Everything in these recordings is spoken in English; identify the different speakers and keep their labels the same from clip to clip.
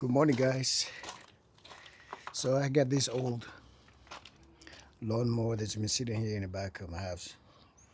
Speaker 1: Good morning, guys. So I got this old lawnmower that's been sitting here in the back of my house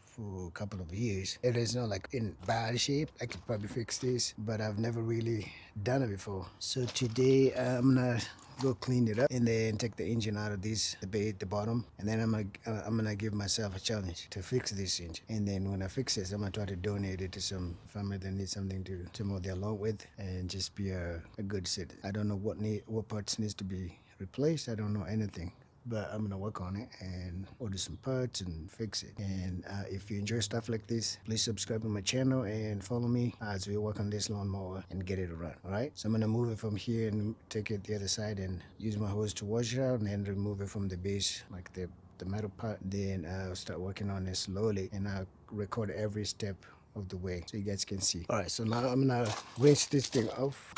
Speaker 1: for a couple of years. It is not like in bad shape. I could probably fix this, but I've never really done it before. So today I'm gonna go clean it up and then take the engine out of this, the bottom, and then I'm gonna give myself a challenge to fix this engine. And then when I fix it, I'm gonna try to donate it to some family that needs something to mow their lawn with, and just be a good citizen. I don't know what parts needs to be replaced. I don't know anything, but I'm gonna work on it and order some parts and fix it. And if you enjoy stuff like this, please subscribe to my channel and follow me as we work on this lawnmower and get it run. All right, so I'm gonna move it from here and take it the other side and use my hose to wash it out and then remove it from the base, like the metal part. Then I'll start working on it slowly and I'll record every step of the way so you guys can see. All right, so now I'm gonna rinse this thing off.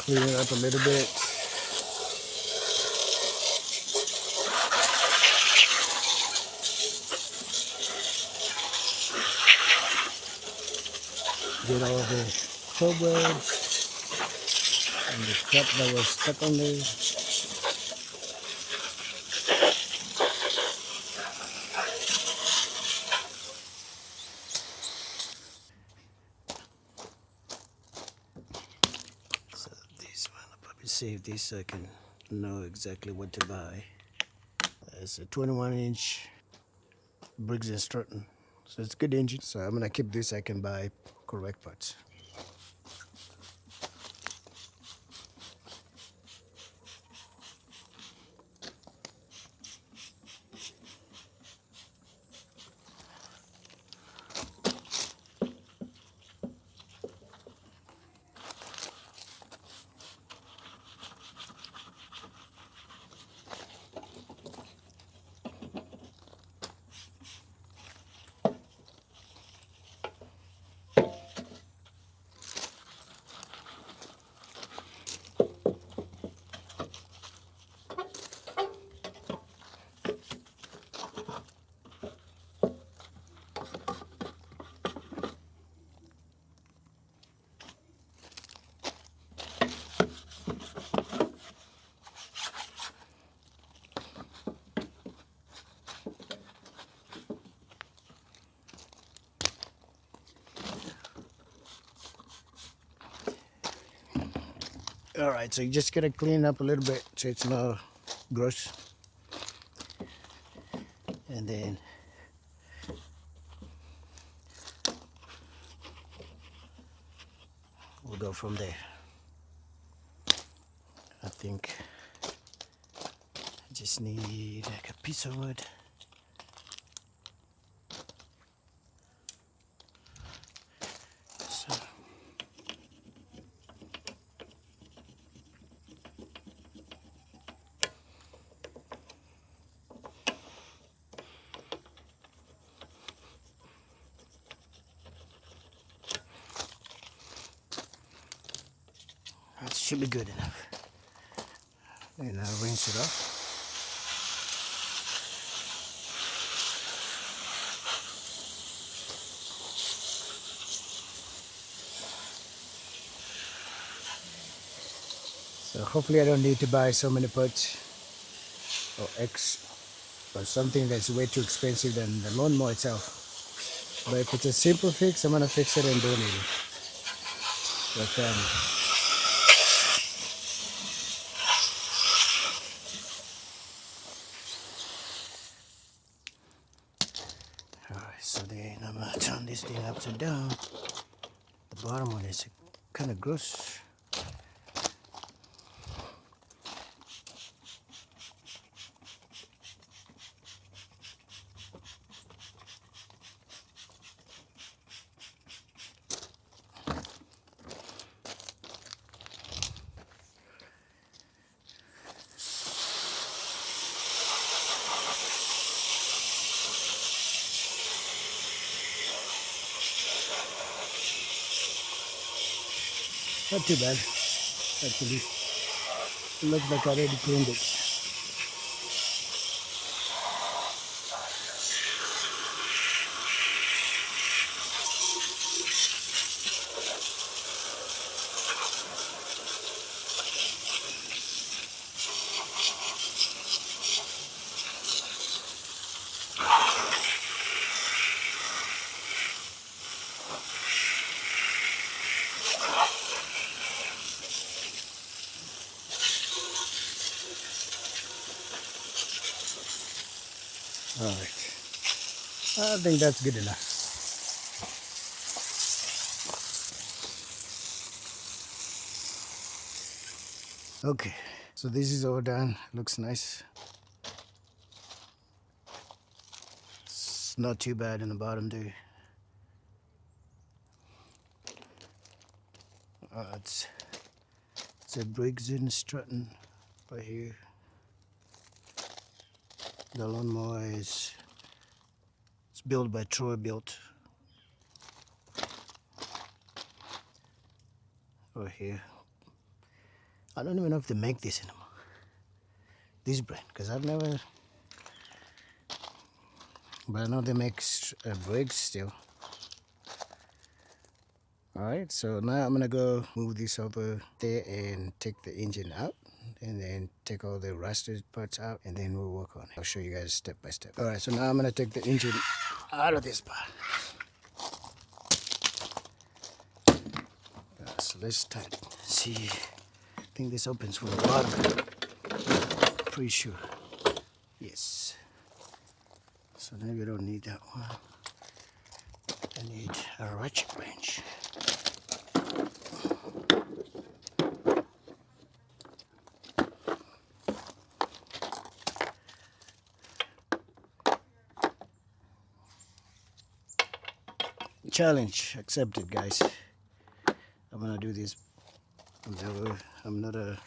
Speaker 1: Clean it up a little bit. Get all the cobwebs and the crap that was stuck on there. So this one, I'll probably save this so I can know exactly what to buy. It's a 21-inch Briggs Stratton. So it's a good engine. So I'm gonna keep this so I can buy correct parts. All right, so you just gotta clean up a little bit so it's not gross. And then we'll go from there. I think I just need like a piece of wood. So that should be good enough. And I'll rinse it off. So hopefully I don't need to buy so many parts or or something that's way too expensive than the lawnmower itself. But if it's a simple fix, I'm gonna fix it and donate it to a family. Alright, so then I'm gonna turn this thing upside down. The bottom one is kind of gross. Not too bad, actually. It looks like I already cleaned it. I think that's good enough. Okay, so this is all done. Looks nice. It's not too bad in the bottom there. It's a Briggs Stratton right here. The lawnmower it's built by Troy-Bilt. Right here. I don't even know if they make this anymore. This brand, because I've never. But I know they make Briggs still. Alright, so now I'm gonna go move this over there and take the engine out. And then take all the rusted parts out, and then we'll work on it. I'll show you guys step by step. All right, so now I'm gonna take the engine out of this part. So let's tighten. See, I think this opens from the bottom. Pretty sure. Yes. So maybe I don't need that one. I need a ratchet wrench. Challenge accepted, guys. I'm gonna do this. I'm not a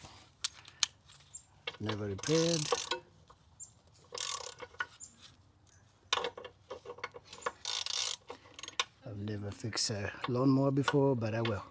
Speaker 1: never repaired. I've never fixed a lawnmower before, but I will.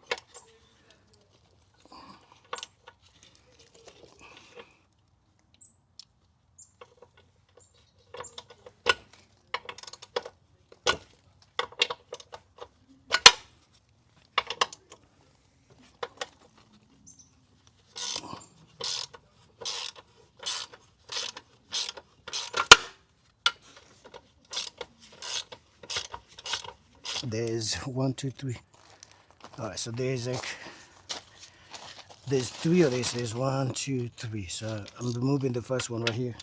Speaker 1: There's 1, 2, 3. All right, so there's three of these. There's 1, 2, 3. So I'm removing the first one right here.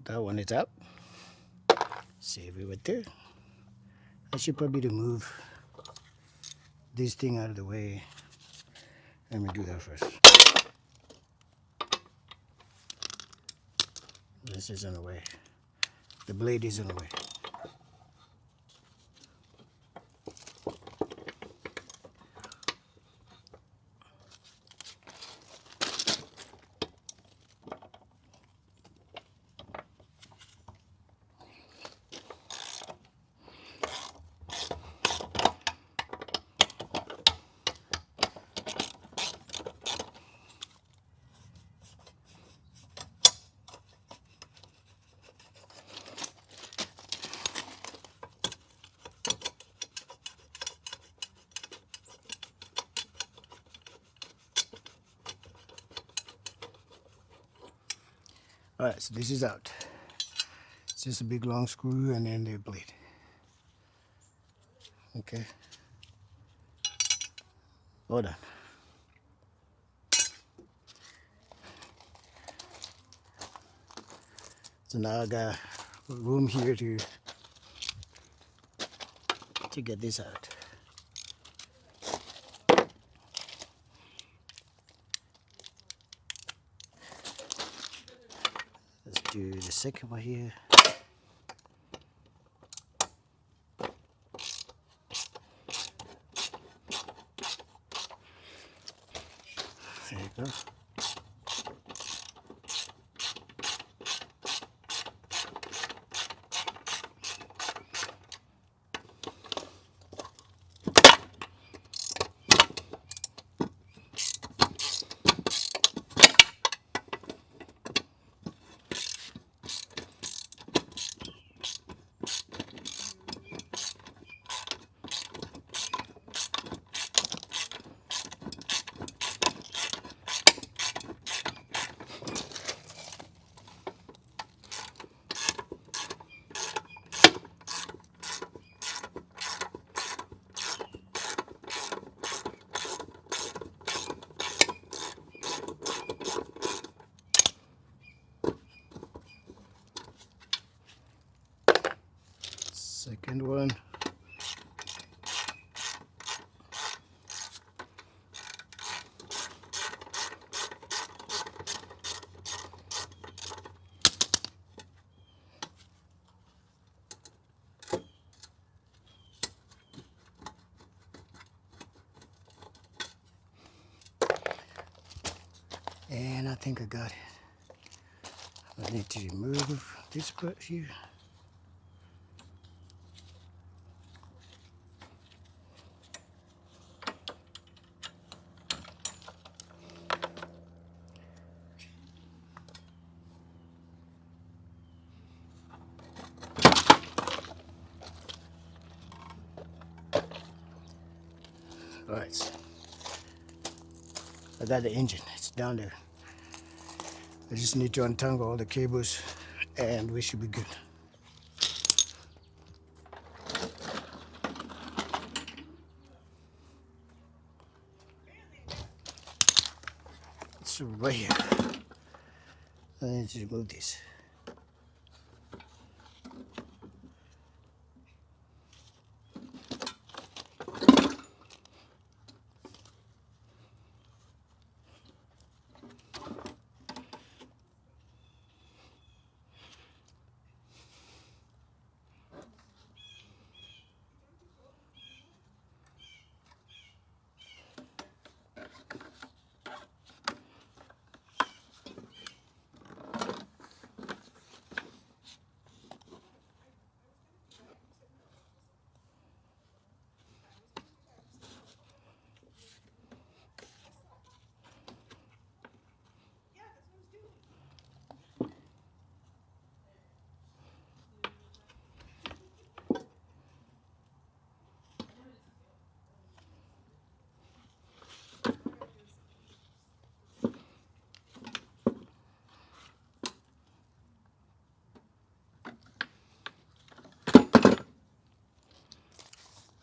Speaker 1: That one is out. Save it right there. I should probably remove this thing out of the way. Let me do that first. This is in the way. The blade is in the way. All right, so this is out. It's just a big long screw and then the blade. Okay. Hold on. So now I got room here to get this out. Let's do the second one here. There you go. second one. And I think I got it. I need to remove this part here. All right, I got the engine. It's down there. I just need to untangle all the cables and we should be good. So right here, I need to remove this.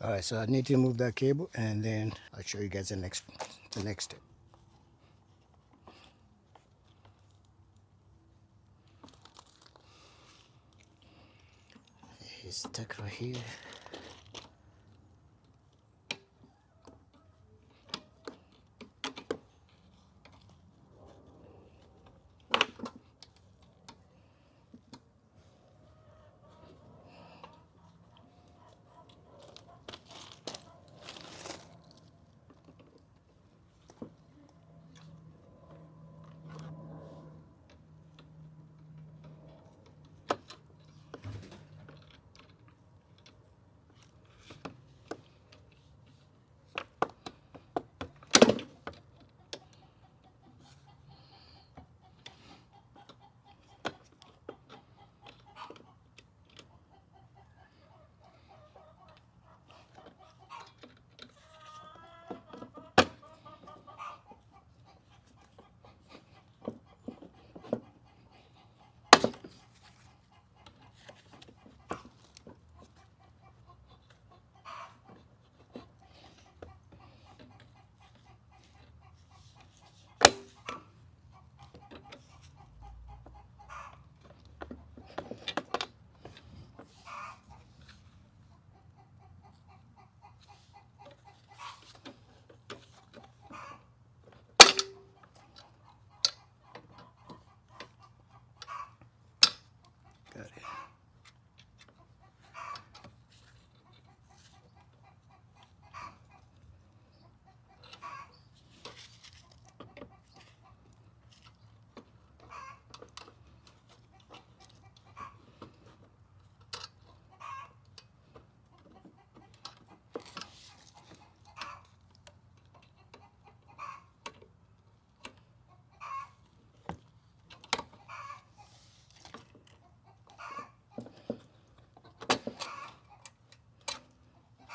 Speaker 1: All right, so I need to remove that cable and then I'll show you guys the next step. It's stuck right here. Got it.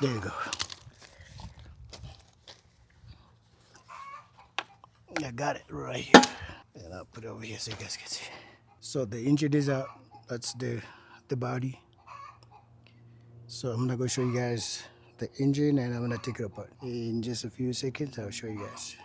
Speaker 1: There you go. I got it right here. And I'll put it over here so you guys can see. So the engine is out. That's the body. So I'm gonna go show you guys the engine and I'm gonna take it apart. In just a few seconds, I'll show you guys.